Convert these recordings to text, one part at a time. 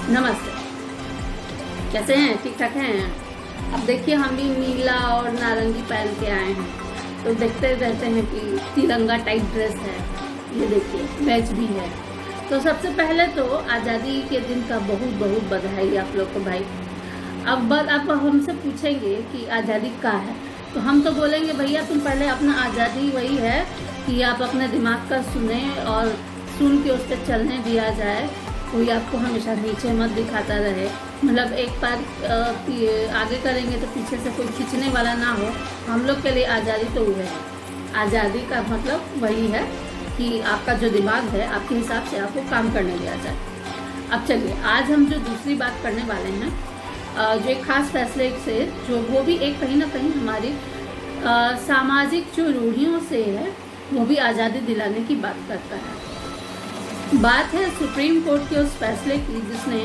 नमस्ते। कैसे हैं? ठीक ठाक हैं? अब देखिए, हम भी नीला और नारंगी पहन के आए हैं, तो देखते रहते हैं कि तिरंगा टाइप ड्रेस है। ये देखिए, मैच भी है। तो सबसे पहले तो आज़ादी के दिन का बहुत बहुत बधाई आप लोग को भाई। अब हमसे पूछेंगे कि आज़ादी का है, तो हम तो बोलेंगे भैया तुम पहले अपना आज़ादी वही है कि आप अपने दिमाग का सुने और सुन के उस पर चलने दिया जाए। कोई आपको हमेशा नीचे मत दिखाता रहे, मतलब एक बार आगे करेंगे तो पीछे से कोई खींचने वाला ना हो। हम लोग के लिए आज़ादी तो वह है। आज़ादी का मतलब वही है कि आपका जो दिमाग है आपके हिसाब से आपको काम करने दिया जाए। अब चलिए, आज हम जो दूसरी बात करने वाले हैं, जो एक खास फैसले से, जो वो भी एक कहीं ना कहीं हमारी सामाजिक जो रूढ़ियों से है, वो भी आज़ादी दिलाने की बात करता है। बात है सुप्रीम कोर्ट के उस फैसले की जिसने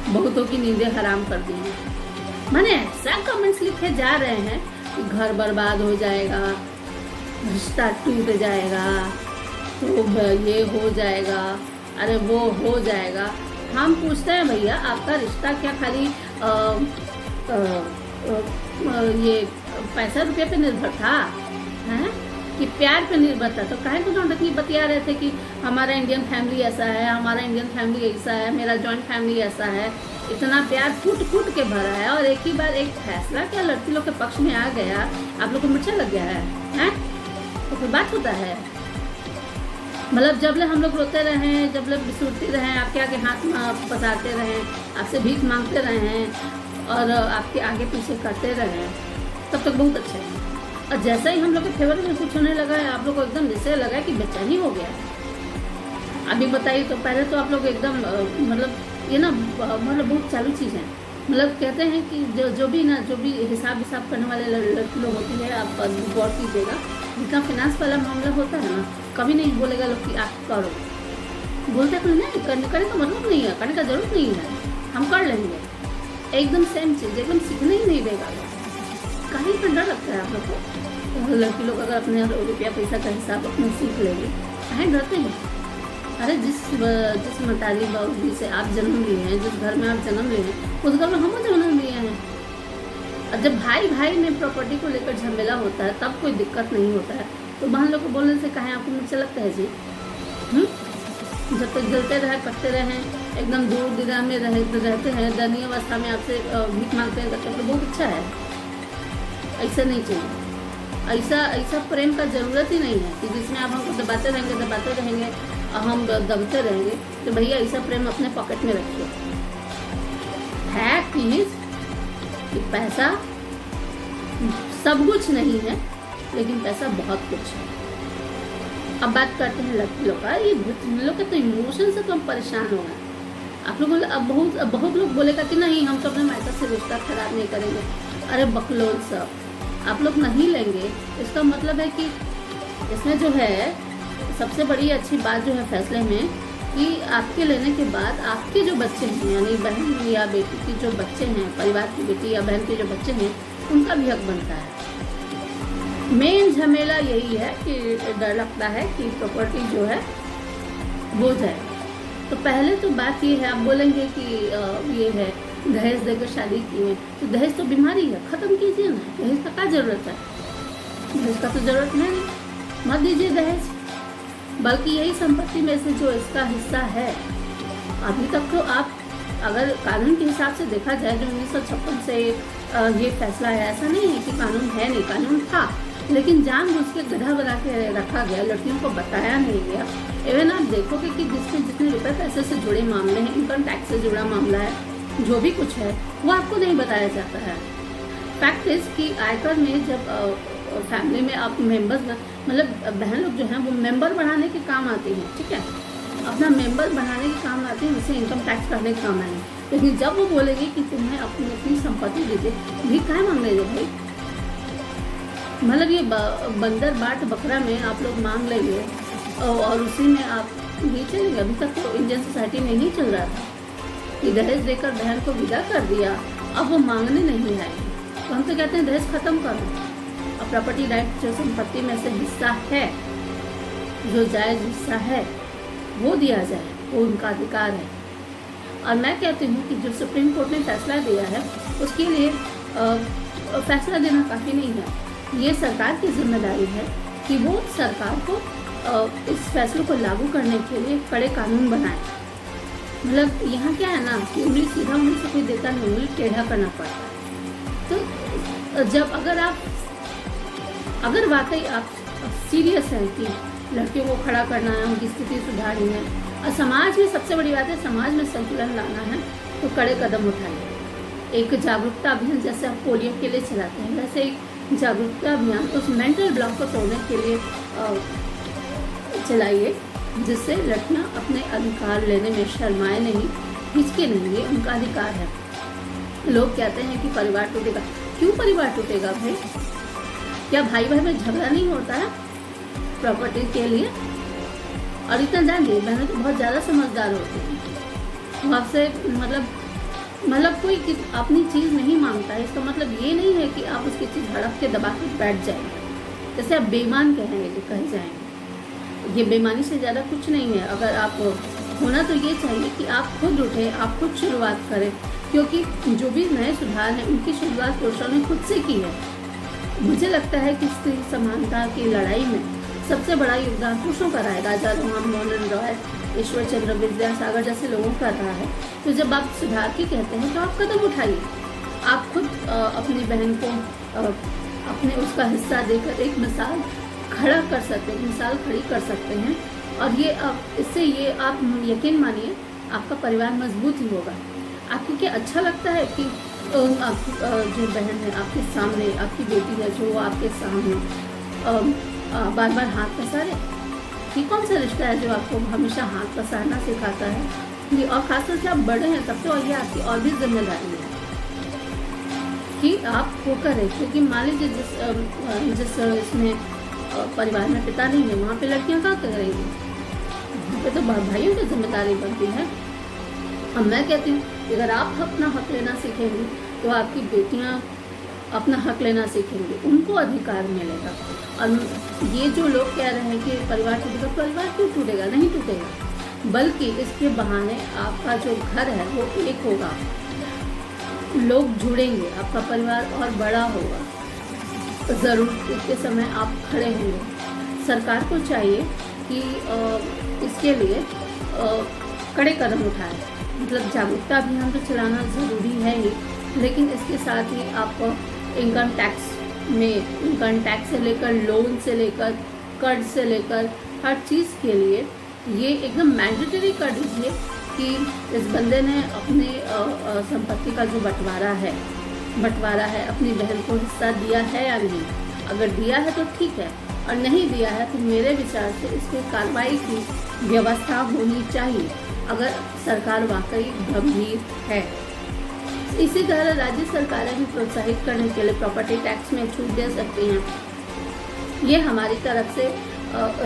बहुतों की नींदें हराम कर दी हैं। माने ऐसा कमेंट्स लिखे जा रहे हैं कि घर बर्बाद हो जाएगा, रिश्ता टूट जाएगा, तो ये हो जाएगा, अरे वो हो जाएगा। हम पूछते हैं भैया, आपका रिश्ता क्या खाली ये पैसा रुपये पे निर्भर था हैं कि प्यार पे निर्भर था? तो काहे को नौटंकी बतिया रहे थे कि हमारा इंडियन फैमिली ऐसा है, हमारा इंडियन फैमिली ऐसा है, मेरा जॉइंट फैमिली ऐसा है। इतना प्यार फूट फूट के भरा है और एक ही बार एक फैसला क्या लड़की लोग के पक्ष में आ गया, आप लोग को मिर्चा लग गया है? तो कोई बात होता है? मतलब जब ले हम लोग रोते रहे, जब ले बिसूरती रहे, आपके आगे हाथ पसारते रहे, आपसे भीख मांगते रहे और आपके आगे पीछे करते रहे, तब तक बहुत अच्छा है। और जैसा ही हम लोग के फेवर में कुछ होने लगा है, आप लोग को एकदम जैसे लगा है कि बेचैनी हो गया है। अभी बताइए, तो पहले तो आप लोग एकदम मतलब ये ना, मतलब बहुत चालू चीज़ है। मतलब कहते हैं कि जो भी हिसाब करने वाले लड़की लोग होती है, आप गौर कीजिएगा, जितना फाइनेंस वाला मामला होता है ना, कभी नहीं बोलेगा लोग कि आप करो। बोलते कोई नहीं, करने का मतलब नहीं है, करने का जरूरत नहीं है, हम कर लेंगे। एकदम सेम चीज़, एकदम सीखने ही नहीं देगा। कहीं पर डर लगता है आप लोग को? लड़की लोग अगर अपने रुपया पैसा का हिसाब अपने सीख लेंगे, कहीं डरते हैं? अरे जिस मतारी बाबू से आप जन्म लिए हैं, जिस घर में आप जन्म लिए हैं, उस घर में हम जन्म लिए हैं। और जब भाई भाई में प्रॉपर्टी को लेकर झमेला होता है, तब कोई दिक्कत नहीं होता है। तो बहन लोग को बोलने से कहीं आपको मुझे लगता है जी? जब तक जलते रहे, पकते रहे, एकदम दूर दिरा में रहते हैं, दयनीय अवस्था में आपसे भीख मांगते हैं, तब तो बहुत अच्छा है। ऐसा नहीं चाहिए। ऐसा प्रेम का ज़रूरत ही नहीं है कि जिसमें आप हमको दबाते रहेंगे और हम दबते रहेंगे। तो भैया ऐसा प्रेम अपने पॉकेट में रखिए। है प्लीज़ कि पैसा सब कुछ नहीं है, लेकिन पैसा बहुत कुछ है। अब बात करते हैं लड़की लोग का। ये लोग के तो इमोशन से तो हम परेशान हो गए। आप लोग अब बहुत लोग बोलेगा कि नहीं, हम तो अपने मायका से रिश्ता खराब नहीं करेंगे। अरे बकलोल सब, आप लोग नहीं लेंगे, इसका मतलब है कि इसमें जो है सबसे बड़ी अच्छी बात जो है फैसले में, कि आपके लेने के बाद आपके जो बच्चे हैं, यानी बहन या बेटी की जो बच्चे हैं, परिवार की बेटी या बहन के जो बच्चे हैं, उनका भी हक बनता है। मेन झमेला यही है कि डर लगता है कि प्रॉपर्टी जो है वो जाए। तो पहले तो बात ये है, आप बोलेंगे कि ये है दहेज देकर शादी की है, तो दहेज तो बीमारी है, ख़त्म कीजिए ना। दहेज का क्या ज़रूरत है? दहेज का तो ज़रूरत है नहीं, मत दीजिए दहेज। बल्कि यही संपत्ति में से जो इसका हिस्सा है, अभी तक तो आप अगर कानून के हिसाब से देखा जाए, जो 1956 से ये फैसला है, ऐसा नहीं है कि कानून है नहीं, कानून था, लेकिन जानबूझ के गधा बना के रखा गया, लड़कियों को बताया नहीं गया। इवन आप देखोगे कि जितने रुपए पैसे से जुड़े मामले हैं, इनकम टैक्स से जुड़ा मामला है, जो भी कुछ है वो आपको नहीं बताया जाता है। फैक्ट इज कि आयकर में जब फैमिली में आप मेंबर्स, मतलब बहन लोग जो हैं वो मेंबर बढ़ाने के काम आती हैं, ठीक है, अपना मेंबर बनाने के काम आती है, उसे इनकम टैक्स करने के काम आए। लेकिन जब वो बोलेगी कि तुम्हें अपनी संपत्ति दीजिए, भी क्या मांगने दो भाई? मतलब ये बंदर बाट बकरा में आप लोग मांग लेंगे और उसी में आप ये चलेंगे। अभी तक तो इंडियन सोसाइटी में ही चल रहा था कि दहेज देकर बहन को विदा कर दिया, अब वो मांगने नहीं आएगी। तो हम तो कहते हैं दहेज खत्म करो और प्रॉपर्टी राइट जो संपत्ति में से हिस्सा है, जो जायज़ हिस्सा है, वो दिया जाए, वो उनका अधिकार है। और मैं कहती हूँ कि जो सुप्रीम कोर्ट ने फैसला दिया है उसके लिए फैसला देना काफ़ी नहीं है। ये सरकार की जिम्मेदारी है कि वो सरकार को इस फैसले को लागू करने के लिए कड़े कानून बनाए। मतलब यहाँ क्या है ना कि उंगली सीधा उंगली से कोई देता नहीं, उंगली टेढ़ा करना पड़ता है। तो जब अगर वाकई आप सीरियस हैं कि लड़कियों को खड़ा करना है, उनकी स्थिति सुधारनी है और समाज में सबसे बड़ी बात है समाज में संतुलन लाना है, तो कड़े कदम उठाइए। एक जागरूकता अभियान जैसे आप पोलियो के लिए चलाते हैं, वैसे एक जागरूकता अभियान उस मेंटल ब्लॉक को तोड़ने के लिए चलाइए, जिससे लड़कियां अपने अधिकार लेने में शर्माए नहीं, हिचके नहीं। ये उनका अधिकार है। लोग कहते हैं कि परिवार टूटेगा। क्यों परिवार टूटेगा भाई? क्या भाई भाई में झगड़ा नहीं होता है प्रॉपर्टी के लिए? और इतना जानिए, बहनें तो बहुत ज़्यादा समझदार होती हैं। वो आपसे मतलब कोई अपनी चीज़ नहीं मांगता है, इसका मतलब ये नहीं है कि आप उसकी चीज़ हड़प के दबा के बैठ जाएंगे। जैसे आप बेईमान कहेंगे जो कह जाएंगे, ये बेईमानी से ज़्यादा कुछ नहीं है। अगर आप होना तो ये चाहिए कि आप खुद उठें, आप खुद शुरुआत करें, क्योंकि जो भी नए सुधार हैं उनकी शुरुआत पुरुषों ने खुद से की है। मुझे लगता है कि स्त्री समानता की लड़ाई में सबसे बड़ा योगदान पुरुषों का रहा है। राजा राम मोहन रॉय, ईश्वर चंद्र विद्यासागर जैसे लोगों का रहा है। तो जब आप सुधार की कहते हैं तो आप कदम उठाइए। आप खुद अपनी बहन को अपने उसका हिस्सा देकर एक मिसाल खड़ा कर सकते हैं, मिसाल खड़ी कर सकते हैं। और ये इससे ये आप यकीन मानिए आपका परिवार मजबूत ही होगा। आपको क्या अच्छा लगता है कि आपकी जो बहन है आपके सामने, आपकी बेटी है जो आपके सामने बार बार हाथ पसारे? ये कौन सा रिश्ता है जो आपको हमेशा हाथ पसारना सिखाता है? ये और खासतौर से आप बड़े हैं तब तो ये आपकी और भी जिम्मेदारी है कि आप वो करें। क्योंकि मान लीजिए जिस इसमें परिवार में पिता नहीं है, वहाँ पे लड़कियाँ क्या करेंगी? वहाँ पे तो भाइयों की जिम्मेदारी बनती है। अब मैं कहती हूँ अगर आप अपना हक लेना सीखेंगे तो आपकी बेटियाँ अपना हक लेना सीखेंगे, उनको अधिकार मिलेगा। और ये जो लोग कह रहे हैं कि परिवार टूटेगा, परिवार क्यों टूटेगा? नहीं टूटेगा, बल्कि इसके बहाने आपका जो घर है वो एक होगा, लोग जुड़ेंगे, आपका परिवार और बड़ा होगा। ज़रूरत के समय आप खड़े होंगे। सरकार को चाहिए कि इसके लिए कड़े कदम उठाए। मतलब जागरूकता अभियान तो चलाना ज़रूरी है ही, लेकिन इसके साथ ही आप इनकम टैक्स से लेकर लोन से लेकर कर्ज से लेकर हर चीज़ के लिए ये एकदम मैंडेटरी कर दीजिए कि इस बंदे ने अपने संपत्ति का जो बंटवारा है अपनी बहन को हिस्सा दिया है या नहीं। अगर दिया है तो ठीक है, और नहीं दिया है तो मेरे विचार से इस पर कार्रवाई की व्यवस्था होनी चाहिए, अगर सरकार वाकई गंभीर है। इसी तरह राज्य सरकारें भी प्रोत्साहित करने के लिए प्रॉपर्टी टैक्स में छूट दे सकती हैं। ये हमारी तरफ से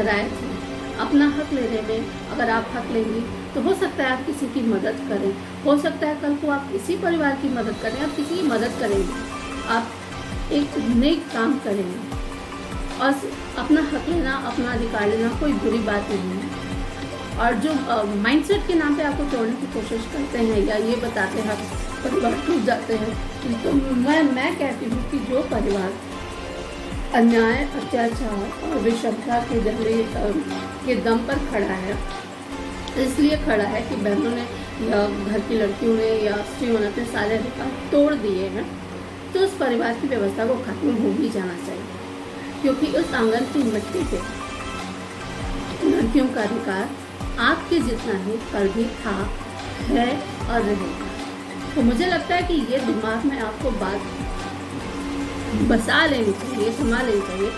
राय थी। अपना हक लेने में अगर आप हक लेंगी तो हो सकता है आप किसी की मदद करें, हो सकता है कल को आप किसी परिवार की मदद करें, आप किसी की मदद करेंगे, आप एक नेक काम करेंगे। और अपना हक लेना, अपना अधिकार लेना कोई बुरी बात नहीं है। और जो माइंडसेट के नाम पे आपको तोड़ने की कोशिश करते हैं या ये बताते हैं परिवार टूट जाते हैं, तो मैं कहती हूँ कि जो परिवार अन्याय, अत्याचार और विषमता के दम पर खड़ा है, इसलिए खड़ा है कि बहनों ने या घर की लड़कियों ने या स्त्रियों ने अपने सारे अधिकार तोड़ दिए हैं, तो उस परिवार की व्यवस्था को खत्म हो ही जाना चाहिए। क्योंकि उस आंगन की मिट्टी पे लड़कियों का अधिकार आपके जितना ही कल भी था, है और रहेगा। तो मुझे लगता है कि ये दिमाग में आपको बात बसा लेनी चाहिए, संभाल लेनी चाहिए।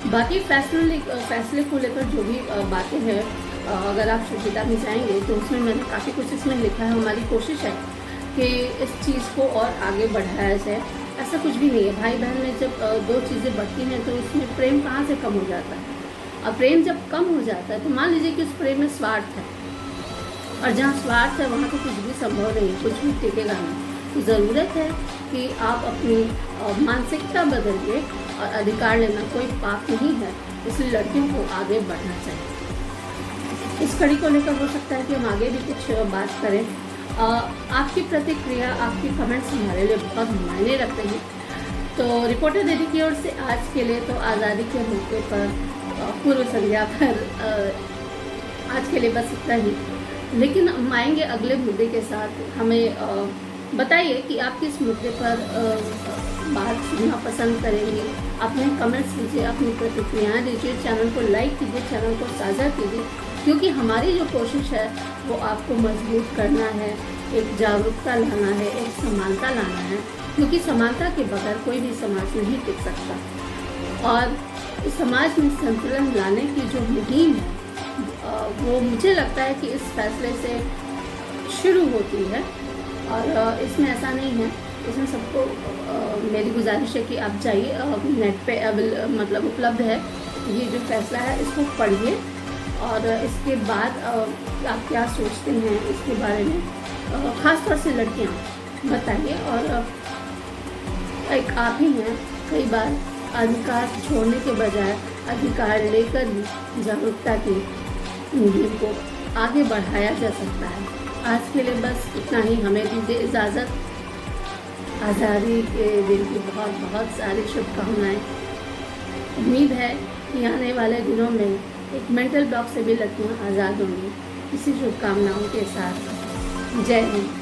बाकी फैसले को लेकर जो भी बातें हैं, अगर आप शुचिता में जाएंगे तो उसमें मैंने काफ़ी कुछ इसमें लिखा है। हमारी कोशिश है कि इस चीज़ को और आगे बढ़ाया जाए। ऐसा कुछ भी नहीं है, भाई बहन में जब दो चीज़ें बढ़ती हैं तो उसमें प्रेम कहाँ से कम हो जाता है। और प्रेम जब कम हो जाता है तो मान लीजिए कि उस प्रेम में स्वार्थ है, और जहाँ स्वार्थ है वहाँ तो कुछ भी संभव नहीं, कुछ भी टिकेगा नहीं। तो ज़रूरत है कि आप अपनी मानसिकता बदलिए, और अधिकार लेना कोई पाप नहीं है, इसलिए लड़कियों को आगे बढ़ना चाहिए। इस कड़ी को लेकर हो सकता है कि हम आगे भी कुछ बात करें। आपकी प्रतिक्रिया, आपकी कमेंट्स हमारे लिए बहुत मायने रखते हैं। तो रिपोर्टर दीदी की ओर से आज के लिए तो आज़ादी के मौके पर पूर्व संध्या पर आज के लिए बस इतना ही। लेकिन हम आएंगे अगले मुद्दे के साथ। हमें बताइए कि आप किस मुद्दे पर बात सुनना पसंद करेंगे। अपने कमेंट्स दीजिए, अपनी प्रतिक्रियाएं दीजिए, चैनल को लाइक कीजिए, चैनल को साझा कीजिए, क्योंकि हमारी जो कोशिश है वो आपको मजबूत करना है, एक जागरूकता लाना है, एक समानता लाना है, क्योंकि समानता के बगैर कोई भी समाज नहीं टिक सकता। और इस समाज में संतुलन लाने की जो मुहिम है वो मुझे लगता है कि इस फैसले से शुरू होती है। और इसमें ऐसा नहीं है, इसमें सबको मेरी गुजारिश है कि आप जाइए, नेट पे मतलब उपलब्ध है ये जो फैसला है, इसको पढ़िए और इसके बाद आप क्या सोचते हैं इसके बारे में, ख़ास तौर से लड़कियां बताइए। और एक आप ही हैं, कई बार अधिकार छोड़ने के बजाय अधिकार लेकर ही जागरूकता की मुहिम को आगे बढ़ाया जा सकता है। आज के लिए बस इतना ही। हमें दीजिए इजाज़त। आज़ादी के दिन की बहुत बहुत सारी शुभकामनाएं। उम्मीद है कि आने वाले दिनों में एक मेंटल ब्लॉक से भी लड़कियां आज़ाद होंगी। इसी शुभकामनाओं के साथ जय हिंद।